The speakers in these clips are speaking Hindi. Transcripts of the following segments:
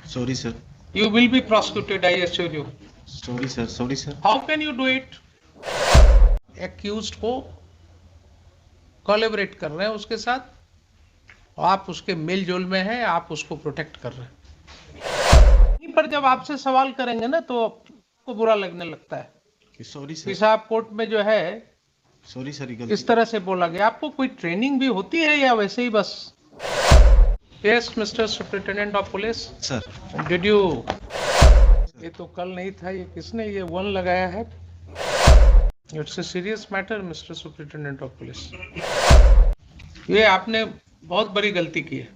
Sorry, sir. You will be prosecuted, I assure you. Sorry, sir. Sorry, sir. How can you do it? Accused को कोलैबोरेट कर रहे हैं उसके साथ, आप उसके मेल जोल में हैं, आप उसको प्रोटेक्ट कर रहे हैं। यहीं पर जब आपसे सवाल करेंगे ना तो आपको बुरा लगने लगता है Sorry, कि sir. साहब कोर्ट में जो है Sorry, sir. इस तरह से बोला गया। आपको कोई ट्रेनिंग भी होती है या वैसे ही बस? Yes mister superintendent of police. Sir. Did you? ये तो कल नहीं था, ये किसने ये वन लगाया है? It's a serious matter mister superintendent of police. ये आपने बहुत बड़ी गलती की है।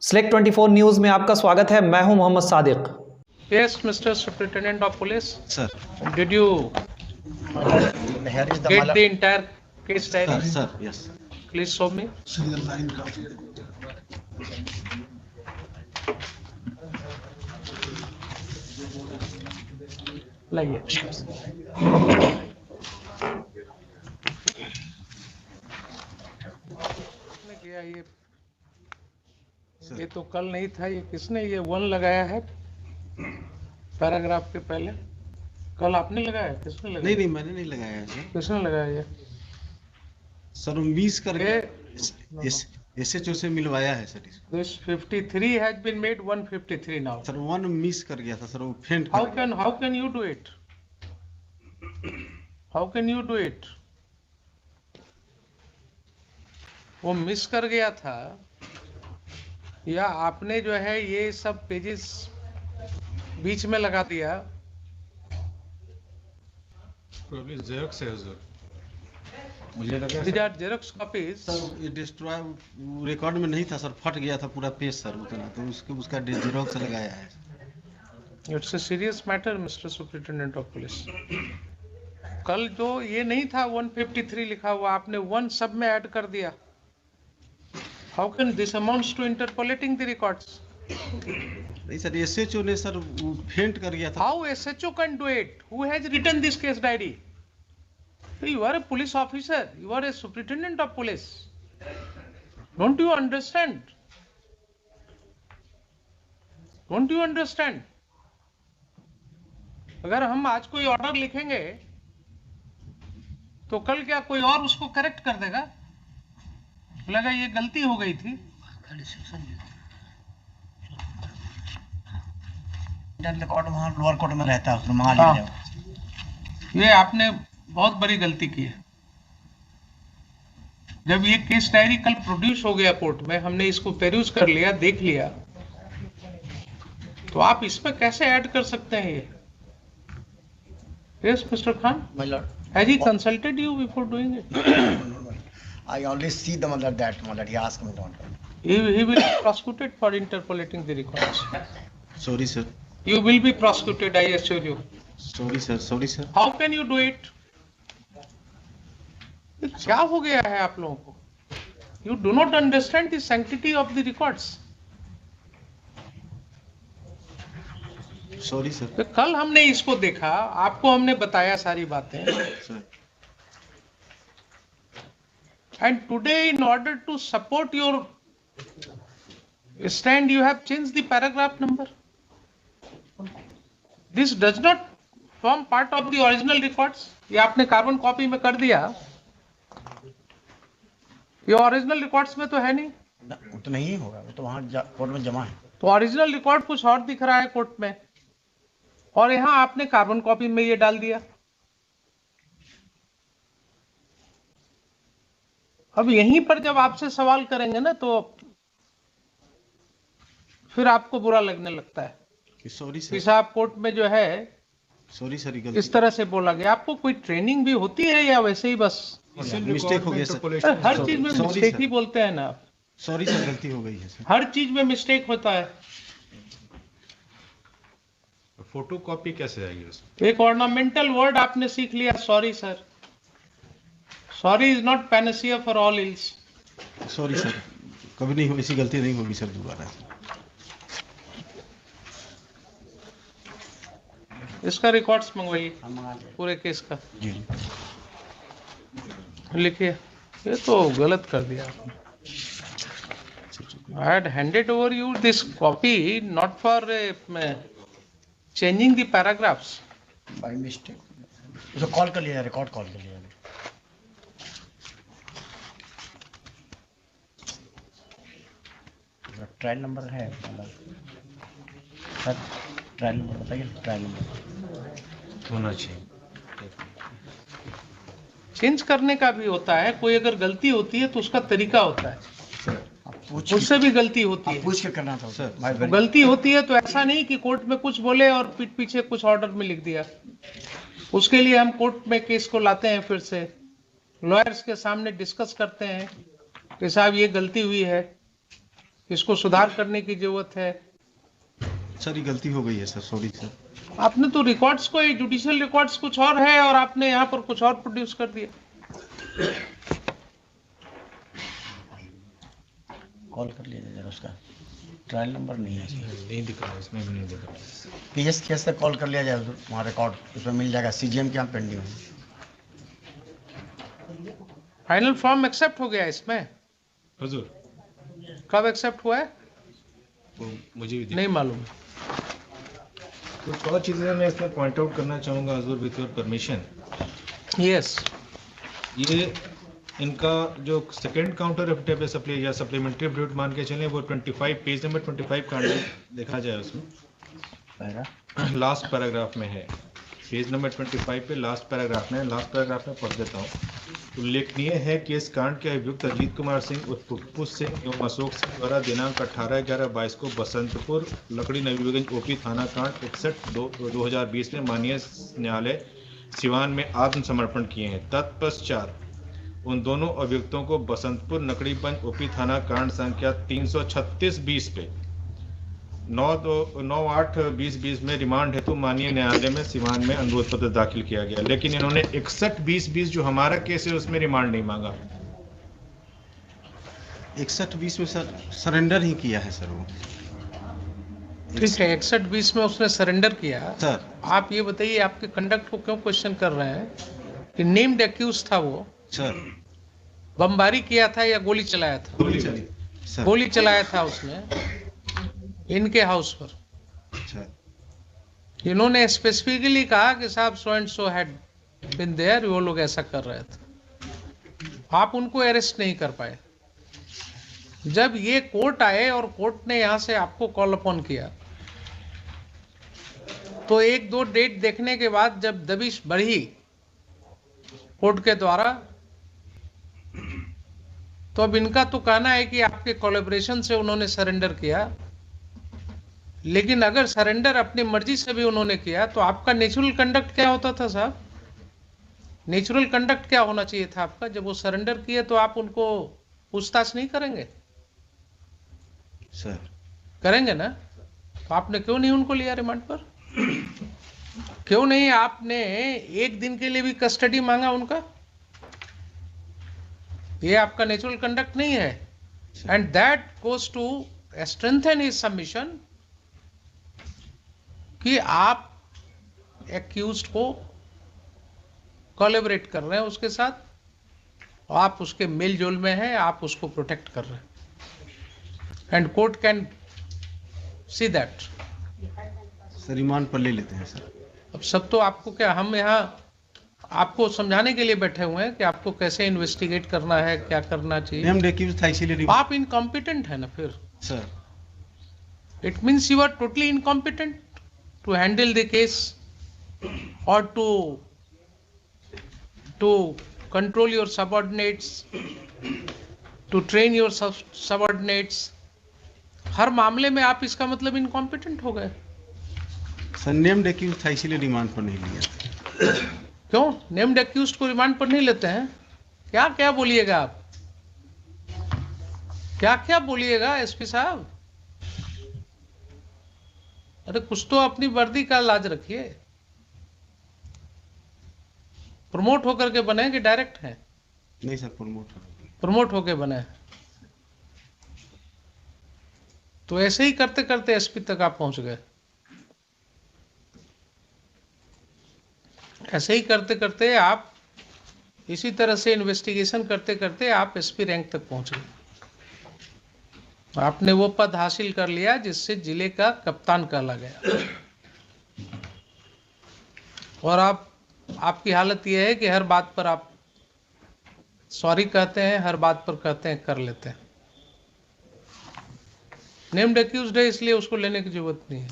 Select 24 न्यूज में आपका स्वागत है। मैं हूं Mohammad Sadiq. Yes mister superintendent of police. Sir. Did you get the entire case diary? Sir. Yes. Please show me. लाइए। किया ये तो कल नहीं था, ये किसने ये वन लगाया है पैराग्राफ के पहले? कल आपने लगाया? किसने लगाया? नहीं मैंने नहीं लगाया है सर। किसने लगाया ये? सर मिस करके SHO से मिलवाया है सर इसको। This 53 has been made 153 now. Sir one miss कर गया था सर, वो फेंट How can you do it? How can you do it? वो मिस कर गया था या आपने जो है ये सब पेजेस बीच में लगा दिया? Probably Xerox है सर। मुझे लगा These are Xerox copies. Sir ये डिस्ट्रॉय रिकॉर्ड में नहीं था सर, फट गया था पूरा पेज सर उतना, तो उसका जेरोक्स लगाया है। It's a serious matter, Mr. Superintendent of Police. कल जो ये नहीं था 153 लिखा हुआ, आपने वन सब में ऐड कर दिया। How can this amounts to interpolating the records? नहीं सर SHO ने सर वो फेंट कर गया था। How SHO can do it? Who has written this case diary? You are a police officer. You are a superintendent of police. Don't you understand? Don't you understand? अगर हम आज कोई ऑर्डर लिखेंगे तो कल क्या कोई और उसको करेक्ट कर देगा? लगा ये गलती हो गई थी। वहाँ लोअर कोर्ट में रहता है, उसमें मंगा लीजिए। ये आपने बहुत बड़ी गलती की है। जब ये केस डायरी कल प्रोड्यूस हो गया कोर्ट में, हमने इसको पेरूज कर लिया, देख लिया, तो आप इसमें कैसे ऐड कर सकते हैं ये? Yes mister Khan, My lord, has he consulted you before doing it? I only see the mother that he asked me to. He will be prosecuted for interpolating the records. Sorry sir. You will be prosecuted, I assure you. Sorry sir. Sorry sir. How can you do it? क्या हो गया है आप लोगों को? You do not understand the sanctity of the records. Sorry sir. तो कल हमने इसको देखा, आपको हमने बताया सारी बातें, sir and today in order to support your stand you have changed the paragraph number. This does not form part of the original records. ये आपने कार्बन कॉपी में कर दिया, ये ओरिजिनल रिकॉर्ड्स में तो है नहीं। वो तो नहीं होगा, वो तो वहाँ कोर्ट में जमा है। तो ओरिजिनल रिकॉर्ड कुछ और दिख रहा है कोर्ट में, और यहाँ आपने कार्बन कॉपी में ये डाल दिया। अब यहीं पर जब आपसे सवाल करेंगे ना तो फिर आपको बुरा लगने लगता है सॉरी कि सर। साहब कोर्ट में जो है सॉरी सर। इस तरह से बोला गया। आपको कोई ट्रेनिंग भी होती है या वैसे ही बस? मिस्टेक हो गया सर। हर चीज में Sorry, मिस्टेक sर। ही बोलते हैं ना आप। सॉरी सर, गलती हो गई है सर। हर चीज में मिस्टेक होता है। फोटो कॉपी कैसे आएगी उसमें? एक ऑर्नामेंटल वर्ड आपने सीख लिया, sorry sir. Sorry is not Panacea for all ills. Sorry sir, कभी नहीं हो, ऐसी गलती नहीं होगी सर दोबारा। इसका रिकॉर्ड्स मंगवाइए हम मंगा लेंगे। पूरे केस का। जी। लिखिए, ये तो गलत कर दिया आपने। I had handed over you this copy not for changing the paragraphs. By mistake उसको कॉल कर लिया, रिकॉर्ड कॉल कर लिया। ट्रायल नंबर है सर, ट्रायल नंबर बताइए, ट्रायल नंबर होना चाहिए। चेंज करने का भी होता है, कोई अगर गलती होती है तो उसका तरीका होता है, आप पूछ उससे भी गलती होती है। पूछ के करना था सर, भाई तो गलती होती है तो ऐसा नहीं कि कोर्ट में कुछ बोले और पीठ पीछे कुछ ऑर्डर में लिख दिया। उसके लिए हम कोर्ट में केस को लाते हैं, फिर से लॉयर्स के सामने डिस्कस करते हैं कि साहब ये गलती हुई है, इसको सुधार करने की जरूरत है। सर ये गलती हो गई है सर, सॉरी सर। आपने तो रिकॉर्ड्स को, जुडिशियल रिकॉर्ड्स कुछ और है और आपने यहाँ पर कुछ और प्रोड्यूस कर दिया। कॉल कर लिया जरा, उसका ट्रायल नंबर नहीं है, नहीं दिख रहा है, इसमें भी नहीं दिख रहा। पीएस केस से कॉल कर लिया जाए, वहाँ रिकॉर्ड उसमें मिल जाएगा, सीजीएम के यहाँ पेंडिंग है। फाइनल फॉर्म एक्सेप्ट हो गया इसमें? हुजूर कब एक्सेप्ट हुआ है? वो मुझे भी नहीं मालूम। कुछ और चीज़ें मैं इसमें पॉइंट आउट करना चाहूँगा हुजूर, विथ योर परमिशन। यस, ये इनका जो सेकंड काउंटर एफिडेविट सप्ली या सप्लीमेंट्री एफिडेविट मान के चलें, वो 25 पेज नंबर 25 का देखा जाए उसमें लास्ट पैराग्राफ में है, पेज नंबर 25 पे लास्ट पैराग्राफ में, लास्ट पैराग्राफ में पढ़ देता हूँ। उल्लेखनीय है कि इस कांड के अभियुक्त अजीत कुमार सिंह उर्फ पुप्पू सिंह एवं अशोक सिंह द्वारा दिनांक 18/11/22 को बसंतपुर लकड़ी नवीगंज ओपी थाना कांड 61/2020 में माननीय न्यायालय सिवान में आत्मसमर्पण किए हैं। तत्पश्चात उन दोनों अभियुक्तों को बसंतपुर नकड़ीगंज ओपी थाना कांड संख्या 336/20 पे 9/8/2020 में रिमांड हेतु माननीय न्यायालय में सिवान में अनुरोध पत्र दाखिल किया गया, लेकिन इन्होंने 61/2020 जो हमारा केस है उसमें रिमांड नहीं मांगा। 61-20 में सर सरेंडर ही किया है सर वो। ठीक है, 61-20 में उसने सरेंडर किया। सर आप ये बताइए, आपके कंडक्ट को क्यों क्वेश्चन कर रहे हैं कि नेम्ड एक्यूज था वो, सर बमबारी किया था या गोली चलाया था? गोली चली सर। गोली चलाया था उसने इनके हाउस पर। अच्छा इन्होंने स्पेसिफिकली कहा कि साहब so and so had been there, वो लोग ऐसा कर रहे थे। आप उनको अरेस्ट नहीं कर पाए। जब ये कोर्ट आए और कोर्ट ने यहां से आपको कॉल अपॉन किया, तो 1-2 डेट देखने के बाद जब दबिश बढ़ी कोर्ट के द्वारा, तो अब इनका तो कहना है कि आपके कोलैबोरेशन से उन्होंने सरेंडर किया, लेकिन अगर सरेंडर अपनी मर्जी से भी उन्होंने किया तो आपका नेचुरल कंडक्ट क्या होता था साहब? नेचुरल कंडक्ट क्या होना चाहिए था आपका? जब वो सरेंडर किए तो आप उनको पूछताछ नहीं करेंगे? सर करेंगे ना? तो आपने क्यों नहीं उनको लिया रिमांड पर? क्यों नहीं आपने 1 दिन के लिए भी कस्टडी मांगा उनका? ये आपका नेचुरल कंडक्ट नहीं है। And that goes to strengthen his submission कि आप एक्यूज्ड को कोलैबोरेट कर रहे हैं उसके साथ, और आप उसके मेल जोल में हैं, आप उसको प्रोटेक्ट कर रहे हैं, and court can see that. Sir remand पर ले लेते हैं सर। अब सब तो आपको क्या, हम यहाँ आपको समझाने के लिए बैठे हुए हैं कि आपको कैसे इन्वेस्टिगेट करना है, क्या करना चाहिए। नेम्ड एक्यूज था इसीलिए आप इनकॉम्पिटेंट है ना फिर? Sir it means you are totally incompetent to handle the case or to control your subordinates, to train your subordinates। हर मामले में आप इसका मतलब इनकॉम्पिटेंट हो गए। सर नेम्ड एक्यूज था इसीलिए रिमांड पर नहीं लिया। क्यों नेम्ड एक्यूज्ड को रिमांड पर नहीं लेते हैं? क्या क्या बोलिएगा आप, क्या क्या बोलिएगा एसपी साहब? अरे कुछ तो अपनी वर्दी का लाज रखिए। प्रमोट होकर के बने कि डायरेक्ट हैं? नहीं सर प्रमोट होके बने। तो ऐसे ही करते करते एसपी तक आप पहुंच गए। ऐसे ही करते करते आप इसी तरह से इन्वेस्टिगेशन करते करते आप एसपी रैंक तक पहुंच गए। आपने वो पद हासिल कर लिया जिससे जिले का कप्तान कहला गया। और आपकी हालत यह है कि हर बात पर आप सॉरी कहते हैं, हर बात पर कहते हैं कर लेते हैं। नेम्ड एक्यूज्ड है इसलिए उसको लेने की जरूरत नहीं है,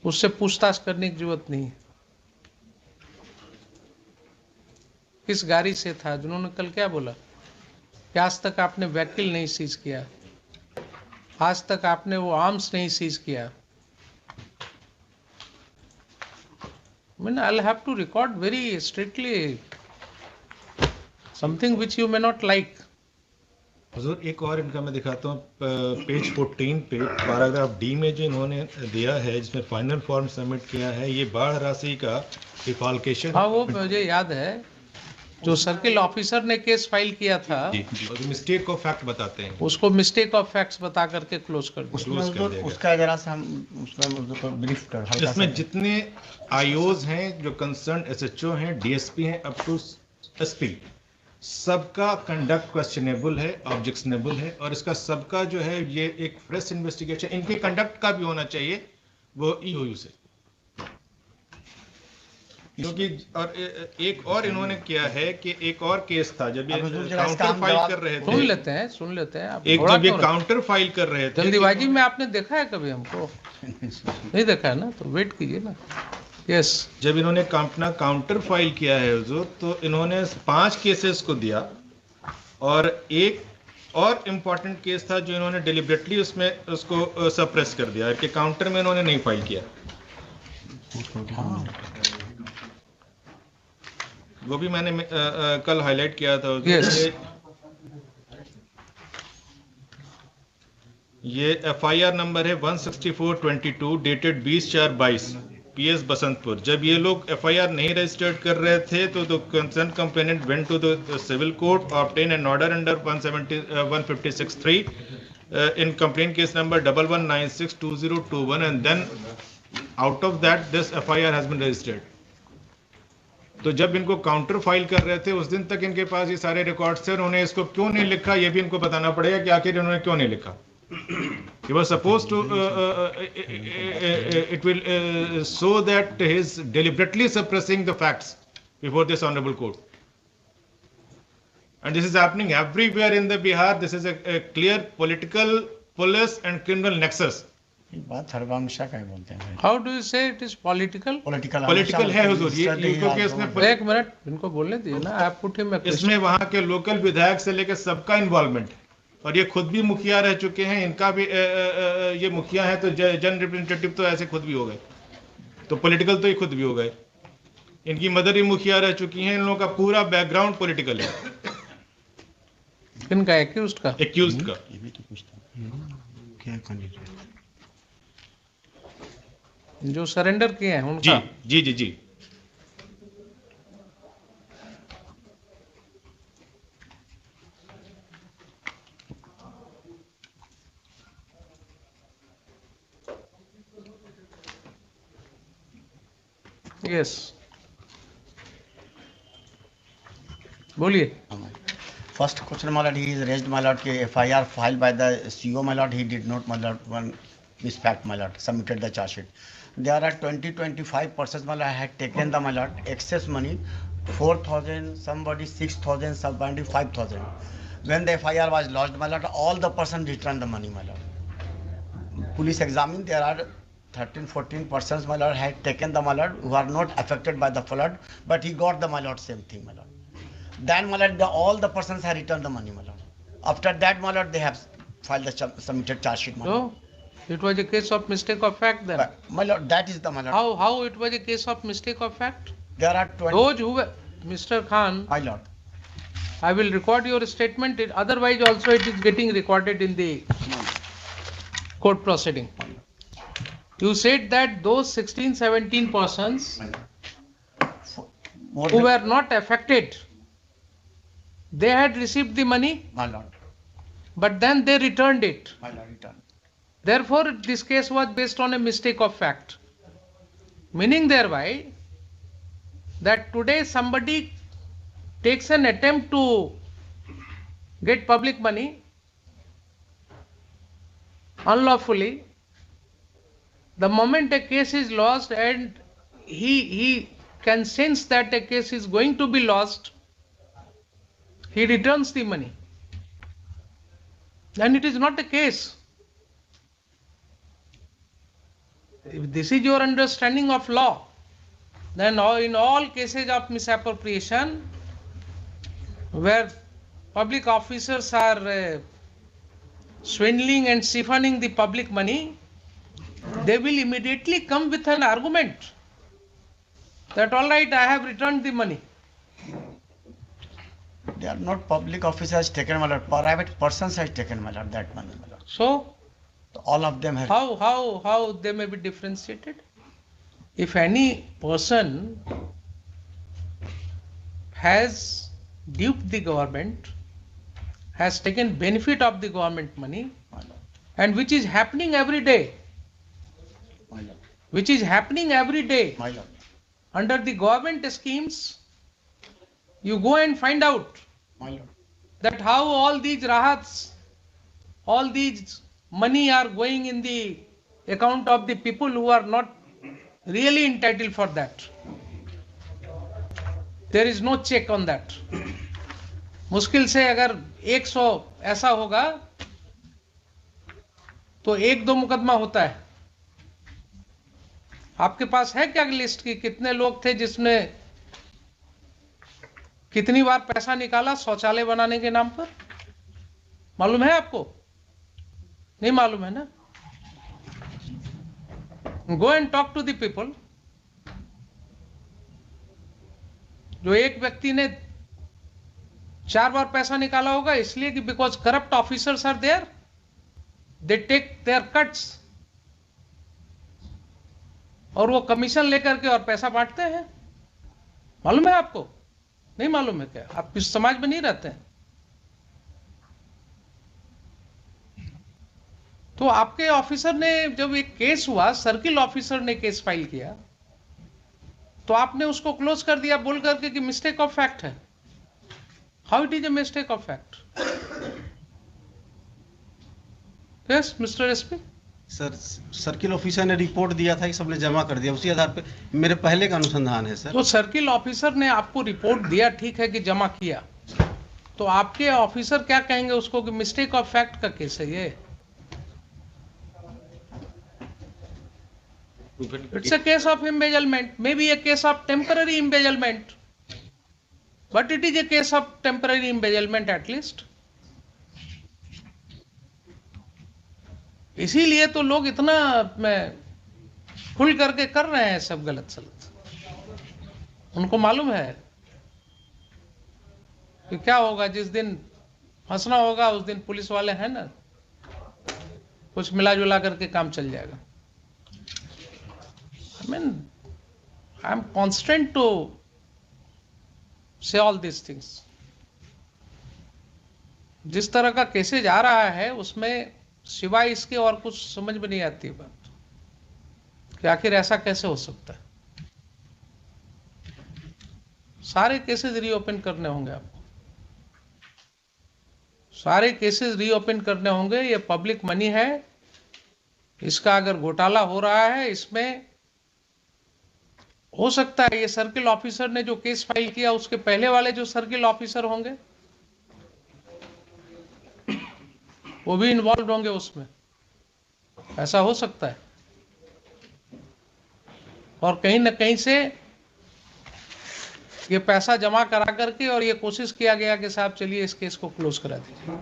उससे पूछताछ करने की जरूरत नहीं है। किस गाड़ी से था? जिन्होंने कल क्या बोला कि आज तक आपने व्हीकल नहीं सीज किया, आज तक आपने वो आर्म्स नहीं सीज किया। I'll have to record very strictly something which you may not like. हुजूर एक और इनका मैं दिखाता हूँ, पेज 14 पे पैराग्राफ डी में जो इन्होंने दिया है, जिसमें फाइनल फॉर्म सबमिट किया है, ये बाढ़ राशि का डिफॉल्केशन। हाँ, वो मुझे याद है, जो सर्किल ऑफिसर ने केस फाइल किया था, मिस्टेक ऑफ फैक्ट बताते हैं, उसको मिस्टेक ऑफ फैक्ट्स बता करके क्लोज कर दिया। उसका जरा सा हम उसका ब्रीफ कर हल्का सा। इसमें जितने आईओज हैं, जो कंसर्न एसएचओ हैं, डीएसपी हैं, अप टू एसपी, सबका कंडक्ट क्वेश्चनेबल है, ऑब्जेक्शनेबल है, और इसका सबका जो है ये एक फ्रेश इन्वेस्टिगेशन इनके कंडक्ट का भी होना चाहिए, वो ईओयू से। क्योंकि और एक और इन्होंने किया है कि एक और केस था, जब ये काउंटर फाइल कर रहे थे, सुन लेते हैं आप। एक जब ये काउंटर फाइल कर रहे थे, जल्दीबाजी में आपने देखा है कभी हमको? नहीं देखा है ना, तो वेट कीजिए ना। यस, जब इन्होंने अपना काउंटर फाइल किया है हुजूर, तो इन्होंने 5 केसेस को दिया, और एक और इम्पोर्टेंट केस था जो इन्होंने डिलिबरेटली उसमें उसको सप्रेस कर दिया कि काउंटर में इन्होंने नहीं फाइल किया। वो भी मैंने कल हाईलाइट किया था। yes. ये एफआईआर नंबर है 16422 डेटेड 20/4/22 पीएस बसंतपुर। जब ये लोग एफआईआर नहीं रजिस्टर्ड कर रहे थे तो the concern complainant went to the civil court, obtain an order under 156(3) in complaint case number 11962021, and then out of that this FIR has been registered. तो जब इनको काउंटर फाइल कर रहे थे उस दिन तक इनके पास ये सारे रिकॉर्ड्स थे, उन्होंने इसको क्यों नहीं लिखा ये भी इनको बताना पड़ेगा कि आखिर इन्होंने क्यों नहीं लिखा। He was supposed to it will show that he is deliberately suppressing the facts before this honorable court, and this is happening everywhere in the Bihar. This is a clear political, police and criminal nexus. बात हरवंशा का बोलते हैं। How do you say it is political? Political है हुजूर, ये क्योंकि इसमें एक मिनट इनको बोलने दिए ना, आप पुट हिम। इसमें वहाँ के लोकल विधायक से लेकर सबका इन्वॉल्वमेंट है, और ये खुद भी मुखिया रह चुके हैं, इनका भी ये मुखिया है तो जन रिप्रेजेंटेटिव तो ऐसे खुद भी हो गए, तो पॉलिटिकल तो ये खुद भी हो गए। इनकी मदर ही मुखिया रह चुकी हैं, इन लोगों का पूरा बैकग्राउंड पॉलिटिकल है। किनका? एक्यूज्ड का। एक्यूज्ड का। ये भी तो पूछता क्या कैंडिडेट जो सरेंडर किए हैं उनका। जी जी जी जी। यस, बोलिए। First question, my lord, he is raised, my lord, FIR filed by the CO, my lord, he did not, my lord, one misfact, my lord, submitted the charge sheet. There are 20-25 persons, my lord, had taken the, my lord, excess money, 4,000, somebody 6,000, somebody 5,000. When the FIR was lodged, my lord, all the persons returned the money, my lord. Police examined, there are 13-14 persons, my lord, had taken the, my lord, who are not affected by the flood, but he got the, my lord, same thing, my lord. Then, my lord, all the persons have returned the money, my lord. After that, my lord, they have filed the submitted charge sheet, my lord. So, it was a case of mistake of fact then. My lord, that is the, my lord. How it was a case of mistake of fact? There are 20. Those who were, Mr. Khan, My lord. I will record your statement. Otherwise, also it is getting recorded in the court proceeding. You said that those 16-17 persons More who than- were not affected, they had received the money, My lord. but then they returned it. My lord, return. Therefore, this case was based on a mistake of fact. Meaning thereby that today somebody takes an attempt to get public money unlawfully, the moment a case is lost and he can sense that a case is going to be lost, he returns the money. And it is not a case. If this is your understanding of law, then in all cases of misappropriation, where public officers are swindling and siphoning the public money, they will immediately come with an argument that all right, I have returned the money. They are not public officers taken, my lord. Private persons has taken, my lord, that money, my lord. So All of them have. how they may be differentiated? If any person has duped the government, has taken benefit of the government money, My lord, and which is happening every day, my lord, which is happening every day my lord. under the government schemes, you go and find out My lord. that how all these rahats, all these money are going in the account of the people who are not really entitled for that. There is no check on that. मुश्किल से अगर 100 ऐसा होगा तो 1-2 मुकदमा होता है. आपके पास है क्या लिस्ट की कितने लोग थे जिसने कितनी बार पैसा निकाला शौचालय बनाने के नाम पर? मालूम है आपको? नहीं मालूम है ना? Go and talk to the people. जो एक व्यक्ति ने 4 बार पैसा निकाला होगा इसलिए कि because corrupt officers are there, they take their cuts, और वो कमीशन लेकर के और पैसा बांटते हैं. मालूम है आपको? नहीं मालूम है क्या? आप इस समाज में नहीं रहते हैं. तो आपके ऑफिसर ने जब एक केस हुआ, सर्किल ऑफिसर ने केस फाइल किया, तो आपने उसको क्लोज कर दिया बोल करके कि मिस्टेक ऑफ फैक्ट है. How it is a mistake of fact? Yes mister SP. Sir circle officer ने रिपोर्ट दिया था कि सबने जमा कर दिया, उसी आधार पे मेरे पहले का अनुसंधान है सर. तो सर्किल ऑफिसर ने आपको रिपोर्ट दिया, ठीक है कि जमा किया, तो आपके ऑफिसर क्या कहेंगे उसको कि मिस्टेक ऑफ फैक्ट का केस है ये? It's a case of embezzlement, maybe a case of temporary embezzlement, but it is a case of temporary embezzlement at least. इसीलिए तो लोग इतना खुल करके कर रहे हैं सब गलत सलत. उनको मालूम है कि क्या होगा, जिस दिन फंसना होगा उस दिन पुलिस वाले हैं ना, कुछ मिला जुला करके काम चल जाएगा. I mean, I am constant to say all these things. जिस तरह का केसेज आ रहा है उसमें सिवाय इसके और कुछ समझ में नहीं आती बात कि आखिर ऐसा कैसे हो सकता है. सारे केसेज रीओपन करने होंगे आपको, सारे केसेस रीओपन करने होंगे. ये पब्लिक मनी है, इसका अगर घोटाला हो रहा है, इसमें हो सकता है ये सर्किल ऑफिसर ने जो केस फाइल किया उसके पहले वाले जो सर्किल ऑफिसर होंगे वो भी इन्वॉल्व होंगे उसमें. ऐसा हो सकता है. और कहीं न कहीं से ये पैसा जमा करा करके और ये कोशिश किया गया कि साहब चलिए इस केस को क्लोज करा दीजिए.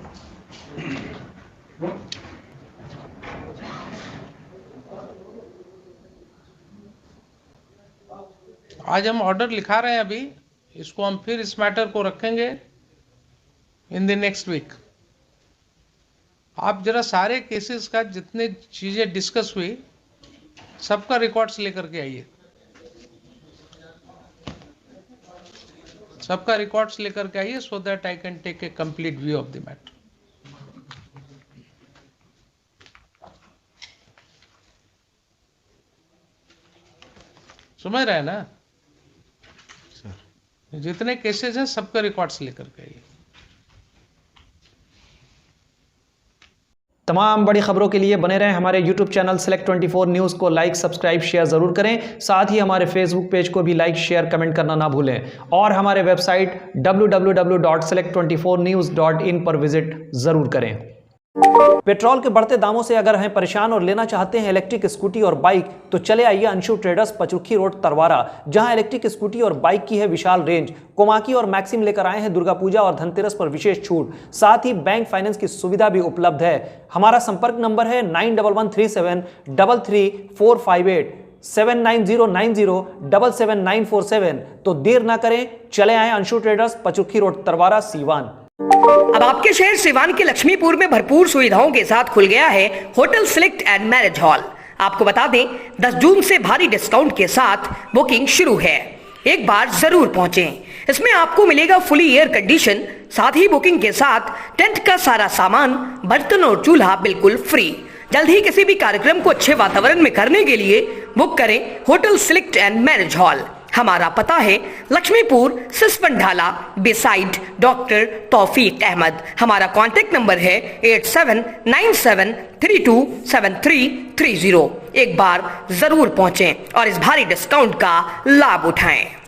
आज हम ऑर्डर लिखा रहे हैं अभी, इसको हम फिर इस मैटर को रखेंगे इन द नेक्स्ट वीक. आप जरा सारे केसेस का जितने चीजें डिस्कस हुई सबका रिकॉर्ड्स लेकर के आइए, सबका रिकॉर्ड्स लेकर के आइए, so that I can take a complete view of the matter. समझ रहे हैं ना? जितने केसेस हैं सबका रिकॉर्ड्स लेकर के आइए। तमाम बड़ी खबरों के लिए बने रहें हमारे YouTube चैनल Select 24 न्यूज़ को लाइक, सब्सक्राइब, शेयर ज़रूर करें। साथ ही हमारे Facebook पेज को भी लाइक, शेयर, कमेंट करना ना भूलें और हमारे वेबसाइट www.select24news.in पर विजिट ज़रूर करें। पेट्रोल के बढ़ते दामों से अगर हैं परेशान और लेना चाहते हैं इलेक्ट्रिक स्कूटी और बाइक, तो चले आइए अंशु ट्रेडर्स, पचरुखी रोड, तरवारा, जहां इलेक्ट्रिक स्कूटी और बाइक की है विशाल रेंज। कोमाकी और मैक्सिम लेकर आए हैं दुर्गा पूजा और धनतेरस पर विशेष छूट, साथ ही बैंक फाइनेंस की सुविधा भी उपलब्ध है। हमारा संपर्क नंबर है 9113733458 7909077947। तो देर ना करें, चले आए अंशु ट्रेडर्स, पचरुखी रोड, तरवारा, सीवान। अब आपके शहर सिवान के लक्ष्मीपुर में भरपूर सुविधाओं के साथ खुल गया है hotel select and marriage hall. आपको बता दें 10 जून से भारी डिस्काउंट के साथ बुकिंग शुरू है, एक बार जरूर पहुंचें। इसमें आपको मिलेगा फुली एयर कंडीशन, साथ ही बुकिंग के साथ टेंट का सारा सामान, बर्तन और चूल्हा बिल्कुल फ्री। जल्द ही किसी भी कार्यक्रम को अच्छे वातावरण में करने के लिए बुक करें hotel select and marriage hall. हमारा पता है लक्ष्मीपुर, सिसवन ढाला, बिसाइड डॉक्टर तौफीक अहमद। हमारा कॉन्टेक्ट नंबर है 8797327330। एक बार जरूर पहुंचें और इस भारी डिस्काउंट का लाभ उठाएं।